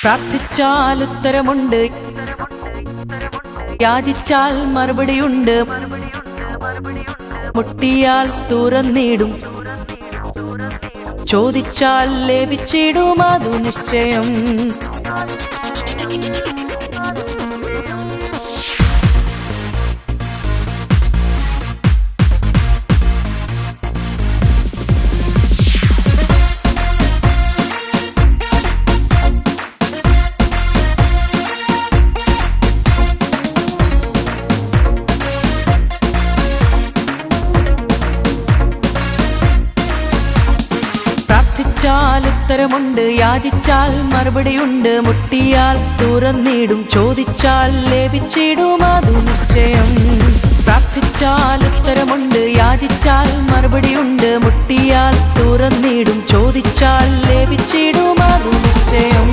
പ്രാർത്ഥിച്ചാൽ ഉത്തരമുണ്ട്, യാചിച്ചാൽ മറുപടിയുണ്ട്, മുട്ടിയാൽ തുറന്നിടും, ചോദിച്ചാൽ ലഭിച്ചിടും, അതു നിശ്ചയം. പ്രാർത്ഥിച്ചാൽ ഉത്തരമുണ്ട്, യാചിച്ചാൽ മറുപടിയുണ്ട്, മുട്ടിയാൽ തുറന്നിടും, ചോദിച്ചാൽ ലഭിച്ചിടും, അതു നിശ്ചയം. പ്രാർത്ഥിച്ചാൽ ഉത്തരമുണ്ട്, യാചിച്ചാൽ മറുപടിയുണ്ട്, മുട്ടിയാൽ തുറന്നിടും, ചോദിച്ചാൽ ലഭിച്ചിടും, അതു നിശ്ചയം.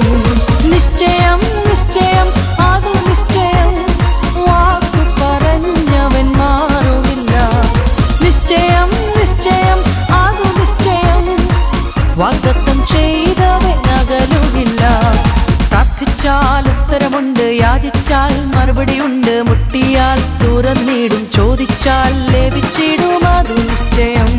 നിശ്ചയം നിശ്ചയം അതു നിശ്ചയം, വാക്കു പറഞ്ഞവൻ മാറുകില്ല. നിശ്ചയം നിശ്ചയം അതു നിശ്ചയം, വാഗ്ദത്തം ചെയ്തവൻ അകലുകില്ല. പ്രാർത്ഥിച്ചാൽ ഉത്തരമുണ്ട്, യാചിച്ചാൽ മറുപടിയുണ്ട്, മുട്ടിയാൽ തുറന്നിടും, ചോദിച്ചാൽ ലഭിച്ചിടും, അതു നിശ്ചയം.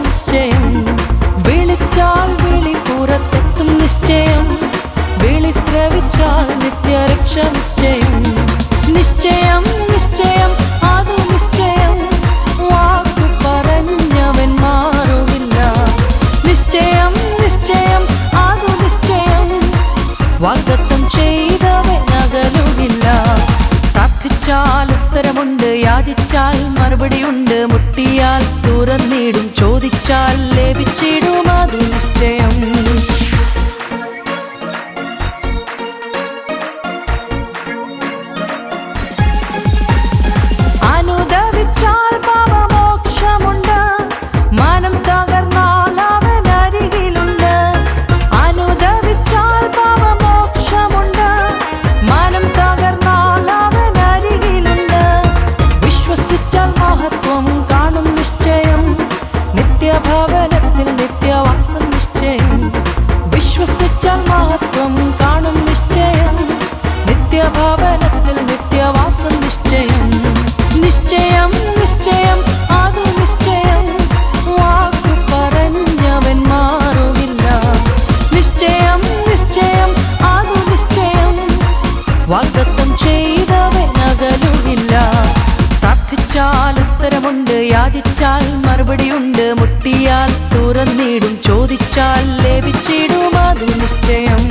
നിശ്ചയം വിളിച്ചാൽ വിളി പുറത്തെത്തും, നിശ്ചയം വിളി ശ്രവിച്ചാൽ നിത്യരക്ഷ നിശ്ചയം. നിശ്ചയം നിശ്ചയം അതു നിശ്ചയം, വാക്കു പറഞ്ഞവൻ മാറുകില്ല. നിശ്ചയം നിശ്ചയം അതു നിശ്ചയം, വാഗ്ദത്തം ചെയ്തവൻ അകലുകില്ല. പ്രാർത്ഥിച്ചാൽ ഉത്തരമുണ്ട്, യാചിച്ചാൽ മറുപടിയുണ്ട്, മുട്ടിയാൽ തുറന്നിടും, ചോദിച്ചാൽ ലഭിച്ചിടും, അതു നിശ്ചയം. അനുദവിച്ചാൽ പാപമോക്ഷമുണ്ട്, മനം തകർന്നാൽ അവൻ അരികിലുണ്ട്. അനുദവിച്ചാൽ പാപമോക്ഷമുണ്ട്, മനം തകർന്നാൽ അവൻ അരികിലുണ്ട്. വിശ്വസിച്ചാൽ മഹത്വം കാണും നിശ്ചയം, നിത്യഭവനത്തിൽ നിത്യവാസം നിശ്ചയം. വിശ്വസിച്ചാൽ മഹത്വം കാണും നിശ്ചയം, നിത്യഭവനത്തിൽ നിത്യവാസം നിശ്ചയം. നിശ്ചയം നിശ്ചയം അതു നിശ്ചയം, വാക്കു പറഞ്ഞവൻ മാറുകില്ല. നിശ്ചയം നിശ്ചയം അതു നിശ്ചയം, വാഗ്ദത്തം ചെയ്തവൻ അകലുകില്ല. പ്രാർത്ഥിച്ചാൽ ഉത്തരമുണ്ട്, യാചിച്ചാൽ മറുപടിയുണ്ട്, മുട്ടിയാൽ തുറന്നിടും, ചോദിച്ചാൽ ലഭിച്ചിടും, അതു നിശ്ചയം.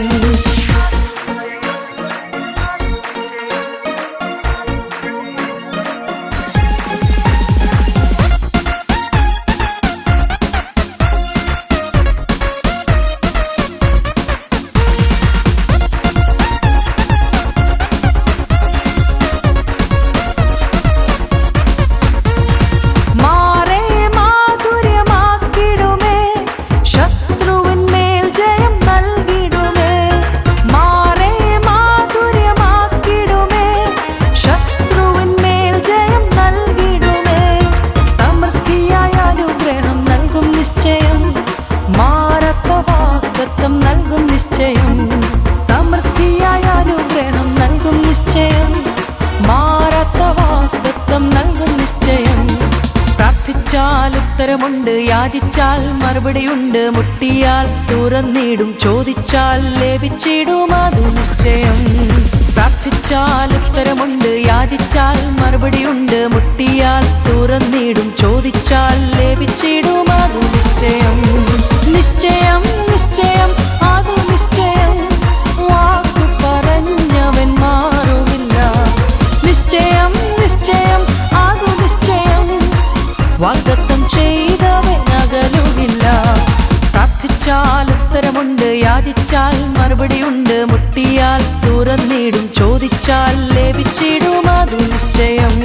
സമൃദ്ധിയായ അനുഗ്രഹം നൽകും നിശ്ചയം, മാറാത്ത വാഗ്ദത്തം നൽകും നിശ്ചയം. പ്രാർത്ഥിച്ചാൽ ഉത്തരമുണ്ട്, യാചിച്ചാൽ മറുപടിയുണ്ട്, മുട്ടിയാൽ തുറന്നിടും, ചോദിച്ചാൽ ലഭിച്ചിടും, അതു നിശ്ചയം. പ്രാർത്ഥിച്ചാൽ ഉത്തരമുണ്ട്, യാചിച്ചാൽ മറുപടിയുണ്ട്, മുട്ടിയാൽ തുറന്നിടും, ചോദിച്ചാൽ ലഭിച്ചിടും. അതു നിശ്ചയം, നിശ്ചയം, നിശ്ചയം, അതു നിശ്ചയം. വാക്കു പറഞ്ഞവൻ മാറുമില്ല. നിശ്ചയം, നിശ്ചയം, അതു നിശ്ചയം. വാഗ്ദത്തം ചെയ്തവൻ അകലുകില്ല. പ്രാർത്ഥിച്ചാൽ ഉത്തരമുണ്ട്, യാചിച്ചാൽ മറുപടിയുണ്ട്, മുട്ടിയാൽ തുറന്നിടും, ചോദിച്ചാൽ ലഭിച്ചിടും. അതു നിശ്ചയം.